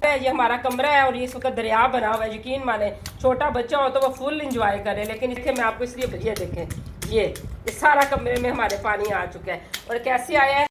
है, ये हमारा कमरा है और ये इस वक्त दरिया बना हुआ है। यकीन माने छोटा बच्चा हो तो वो फुल इंजॉय करे, लेकिन इसके मैं आपको इसलिए ये देखें, ये सारा कमरे में हमारे पानी आ चुका है। और कैसे आया है,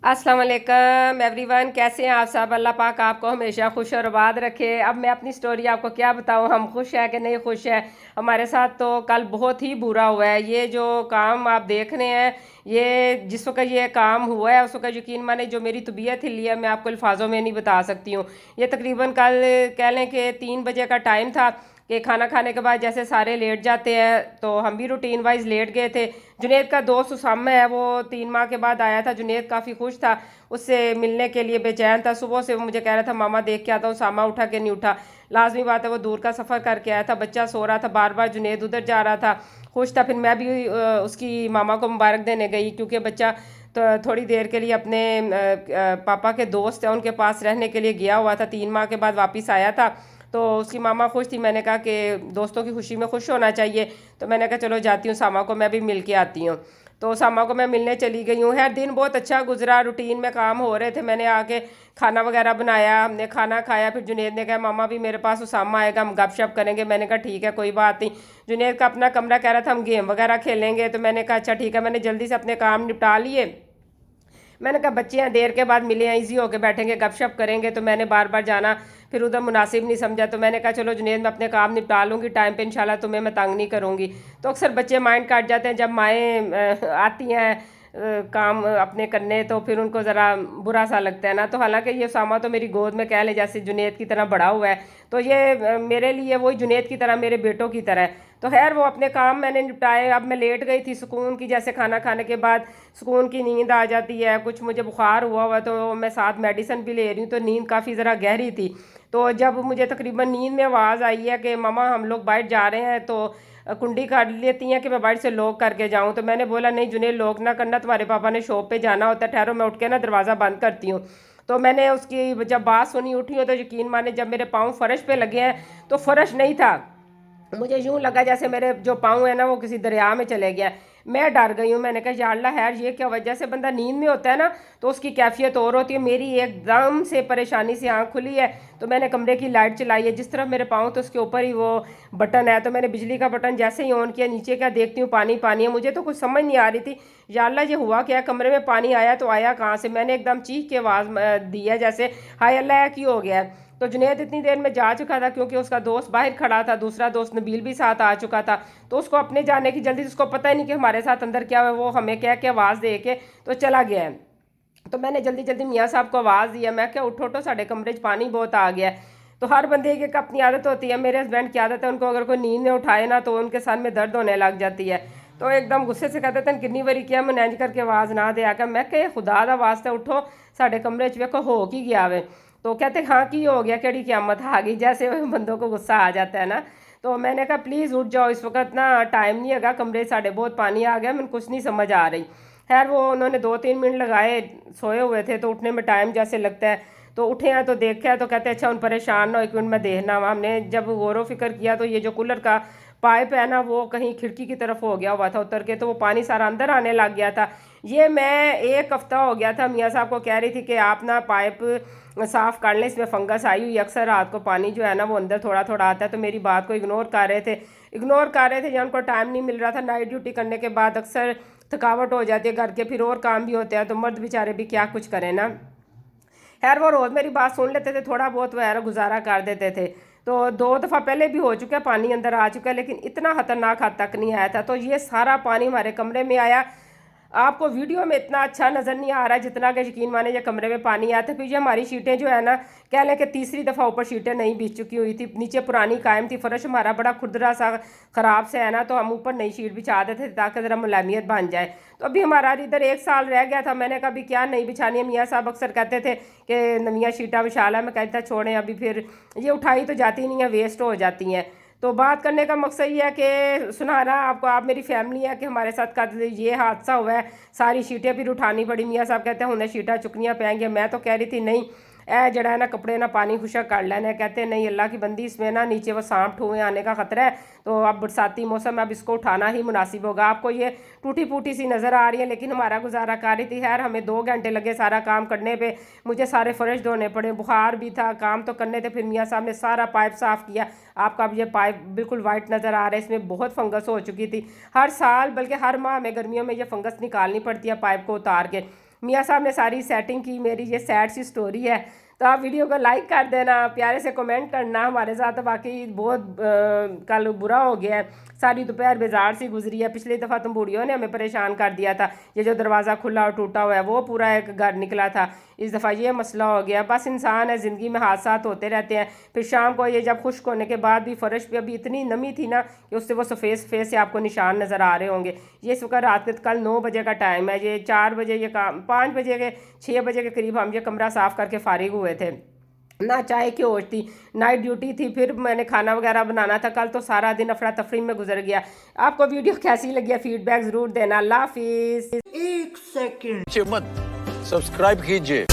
अस्सलाम वालेकुम एवरीवन, कैसे हैं आप सब। अल्लाह पाक आपको हमेशा खुश और आबाद रखे। अब मैं अपनी स्टोरी आपको क्या बताऊं, हम खुश है कि नहीं खुश है। हमारे साथ तो कल बहुत ही बुरा हुआ है। ये जो काम आप देख रहे हैं, ये जिस वक्त ये काम हुआ है उस वक्त यकीन माने जो मेरी तबीयत हिली है मैं आपको अल्फाजों में नहीं बता सकती हूँ। ये तकरीबन कल कह लें कि 3 बजे का टाइम था कि खाना खाने के बाद जैसे सारे लेट जाते हैं तो हम भी रूटीन वाइज लेट गए थे। जुनेद का दोस्त उसामा है, वो 3 माह के बाद आया था। जुनेद काफ़ी खुश था, उससे मिलने के लिए बेचैन था। सुबह से वो मुझे कह रहा था मामा देख के आता हूँ, सामा उठा के नहीं उठा। लाजमी बात है वो दूर का सफ़र करके आया था, बच्चा सो रहा था, बार बार जुनेद उधर जा रहा था, खुश था। फिर मैं भी उसकी मामा को मुबारक देने गई, क्योंकि बच्चा तो थोड़ी देर के लिए अपने पापा के दोस्त हैं उनके पास रहने के लिए गया हुआ था, 3 माह के बाद वापस आया था। तो उसकी मामा खुश थी। मैंने कहा कि दोस्तों की खुशी में खुश होना चाहिए, तो मैंने कहा चलो जाती हूँ सामा को मैं भी मिल के आती हूँ। तो सामा को मैं मिलने चली गई हूँ। हर दिन बहुत अच्छा गुजरा, रूटीन में काम हो रहे थे। मैंने आके खाना वगैरह बनाया, हमने खाना खाया। फिर जुनेद ने कहा मामा भी मेरे पास उसामा आएगा, हम गपशप करेंगे। मैंने कहा ठीक है कोई बात नहीं। जुनेद का अपना कमरा कह रहा था हम गेम वगैरह खेलेंगे, तो मैंने कहा अच्छा ठीक है। मैंने जल्दी से अपने काम निपटा लिए। मैंने कहा बच्चे हैं देर के बाद मिले हैं, ईजी होके बैठेंगे गपशप करेंगे, तो मैंने बार बार जाना फिर उधर मुनासिब नहीं समझा। तो मैंने कहा चलो जुनेद मैं अपने काम निपटा लूँगी टाइम पे, इंशाल्लाह तुम्हें मैं तंग नहीं करूँगी। तो अक्सर बच्चे माइंड काट जाते हैं जब माएँ आती हैं काम अपने करने, तो फिर उनको ज़रा बुरा सा लगता है ना। तो हालांकि ये सामा तो मेरी गोद में कह ले जैसे जुनेद की तरह बड़ा हुआ है, तो ये मेरे लिए वही जुनेद की तरह मेरे बेटों की तरह है। तो खैर वो अपने काम मैंने निपटाए। अब मैं लेट गई थी सुकून की, जैसे खाना खाने के बाद सुकून की नींद आ जाती है। कुछ मुझे बुखार हुआ तो मैं साथ मेडिसिन भी ले रही हूँ, तो नींद काफ़ी ज़रा गहरी थी। तो जब मुझे तकरीबन नींद में आवाज़ आई है कि मामा हम लोग बाहर जा रहे हैं, तो कुंडी काट लेती हैं कि मैं बाहर से लॉक करके जाऊं। तो मैंने बोला नहीं जुनेद लॉक ना करना, तुम्हारे पापा ने शॉप पे जाना होता है, ठहरो मैं उठ के ना दरवाज़ा बंद करती हूँ। तो मैंने उसकी जब बात सुनी उठी हो, तो यकीन माने जब मेरे पाँव फर्श पे लगे हैं तो फर्श नहीं था, मुझे यूं लगा जैसे मेरे जो पाँव है ना वो किसी दरिया में चले गया। मैं डर गई हूँ। मैंने कहा या अल्लाह खैर ये क्या वजह से बंदा नींद में होता है ना तो उसकी कैफियत और होती है। मेरी एकदम से परेशानी से आँख खुली है, तो मैंने कमरे की लाइट चलाई है, जिस तरफ मेरे पाँव तो उसके ऊपर ही वो बटन है। तो मैंने बिजली का बटन जैसे ही ऑन किया, नीचे क्या देखती हूँ पानी पानी है। मुझे तो कुछ समझ नहीं आ रही थी या अल्लाह ये हुआ क्या, कमरे में पानी आया तो आया कहाँ से। मैंने एकदम चीख के आवाज़ दी है जैसे हाय अल्लाह क्यों हो गया है। तो जुनेद इतनी देर में जा चुका था, क्योंकि उसका दोस्त बाहर खड़ा था, दूसरा दोस्त नबील भी साथ आ चुका था। तो उसको अपने जाने की जल्दी, उसको पता ही नहीं कि हमारे साथ अंदर क्या है। वो हमें कह के आवाज़ दे के तो चला गया है। तो मैंने जल्दी जल्दी मियाँ साहब को आवाज़ दिया, मैं क्या उठो उठो साढ़े कमरे 'च पानी बहुत आ गया है। तो हर बंदे की एक अपनी आदत होती है। मेरे हस्बैंड की आदत है, उनको अगर कोई नींद में उठाए ना तो उनके सर में दर्द होने लग जाती है। तो एकदम गुस्से से कहते थे कितनी बारी किया मैनेज करके आवाज़ ना दे आकर। मैं क्या खुदा दा वास्ते उठो साढ़े कमरे 'च वेखो हो की गया वे। तो कहते हाँ की हो गया, केड़ी क़यामत आ गई, जैसे बंदों को गुस्सा आ जाता है ना। तो मैंने कहा प्लीज़ उठ जाओ, इस वक्त ना टाइम नहीं है, कमरे साढ़े बहुत पानी आ गया, मैंने कुछ नहीं समझ आ रही। खैर वो उन्होंने 2-3 मिनट लगाए, सोए हुए थे तो उठने में टाइम जैसे लगता है। तो उठे हैं तो देखा है तो कहते हैं अच्छा उन परेशान ना हो, एक मिनट में देखना। हमने जब गौर व फिक्र किया तो ये जो कूलर का पाइप है ना वो कहीं खिड़की की तरफ हो गया हुआ था उतर के, तो वो पानी सारा अंदर आने लग गया था। ये मैं 1 हफ्ता हो गया था मियाँ साहब को कह रही थी कि आप ना पाइप साफ़ कर लें, इसमें फंगस आई हुई। अक्सर रात को पानी जो है ना वो अंदर थोड़ा थोड़ा आता है, तो मेरी बात को इग्नोर कर रहे थे या उनको टाइम नहीं मिल रहा था। नाइट ड्यूटी करने के बाद अक्सर थकावट हो जाती है घर के, फिर और काम भी होते हैं, तो मर्द बेचारे भी क्या कुछ करें ना। खैर वो रोज़ मेरी बात सुन लेते थे, थोड़ा बहुत वो है गुजारा कर देते थे। तो 2 दफ़ा पहले भी हो चुका है, पानी अंदर आ चुका है, लेकिन इतना ख़तरनाक हद तक नहीं आया था। तो ये सारा पानी हमारे कमरे में आया। आपको वीडियो में इतना अच्छा नज़र नहीं आ रहा है जितना कि यकीन माने ये कमरे में पानी आया था। फिर ये हमारी शीटें जो है ना, कह लें कि तीसरी दफ़ा ऊपर शीटें नहीं बिछ चुकी हुई थी, नीचे पुरानी कायम थी। फर्श हमारा बड़ा खुरदरा सा ख़राब से है ना, तो हम ऊपर नई शीट बिछा देते थे ताकि ज़रा मुलायमियत बन जाए। तो अभी हमारा इधर 1 साल रह गया था। मैंने कहा अभी क्या नहीं बिछानी है। मियाँ साहब अक्सर कहते थे कि नवियाँ शीटा बिछा ला, मैं कहता छोड़ें अभी, फिर ये उठाई तो जाती नहीं है, वेस्ट हो जाती हैं। तो बात करने का मकसद ये है कि सुनाना आपको, आप मेरी फैमिली है कि हमारे साथ कल ये हादसा हुआ है, सारी शीटें फिर उठानी पड़ी। मियाँ साहब कहते हैं उन्हें शीटा चुकनियाँ पैंगे। मैं तो कह रही थी नहीं, ए जड़ा है ना कपड़े ना पानी खुशक कर लेने। कहते हैं नहीं अल्लाह की बंदी, इसमें ना नीचे वो सांप ठूए आने का ख़तरा है, तो अब बरसाती मौसम, अब इसको उठाना ही मुनासिब होगा। आपको ये टूटी फूटी सी नज़र आ रही है, लेकिन हमारा गुजारा कर रही थी। खैर हमें 2 घंटे लगे सारा काम करने पे, मुझे सारे फर्श धोने पड़े, बुखार भी था, काम तो करने थे। फिर मियाँ साहब ने सारा पाइप साफ़ किया। आपका अब ये पाइप बिल्कुल वाइट नज़र आ रहा है, इसमें बहुत फंगस हो चुकी थी। हर साल बल्कि हर माह में गर्मियों में ये फंगस निकालनी पड़ती है पाइप को उतार के। मियाँ साहब ने सारी सेटिंग की। मेरी ये सैड सी स्टोरी है। तो आप वीडियो को लाइक कर देना, प्यारे से कमेंट करना। हमारे साथ तो वाकई बहुत कल बुरा हो गया है। सारी दोपहर बेजार सी गुजरी है। पिछली दफ़ा तंबूड़ियों ने हमें परेशान कर दिया था, ये जो दरवाज़ा खुला और टूटा हुआ है वो पूरा एक घर निकला था। इस दफ़ा ये मसला हो गया। बस इंसान है, ज़िंदगी में हादसात होते रहते हैं। फिर शाम को ये जब खुश्क होने के बाद भी फ़र्श पे अभी इतनी नमी थी ना कि उससे वो सफ़ेद सफ़ेद से आपको निशान नज़र आ रहे होंगे। ये इस वक्त रात के कल 9 बजे का टाइम है। ये 4 बजे ये काम 5 बजे के 6 बजे के करीब हम ये कमरा साफ़ करके फ़ारिग हुए थे। ना चाय की होश थी, नाइट ड्यूटी थी, फिर मैंने खाना वगैरह बनाना था। कल तो सारा दिन अफरा तफरी में गुजर गया। आपको वीडियो कैसी लगी है फीडबैक ज़रूर देना। अल्लाह हाफिज़। एक सेकंड मत सब्सक्राइब कीजिए।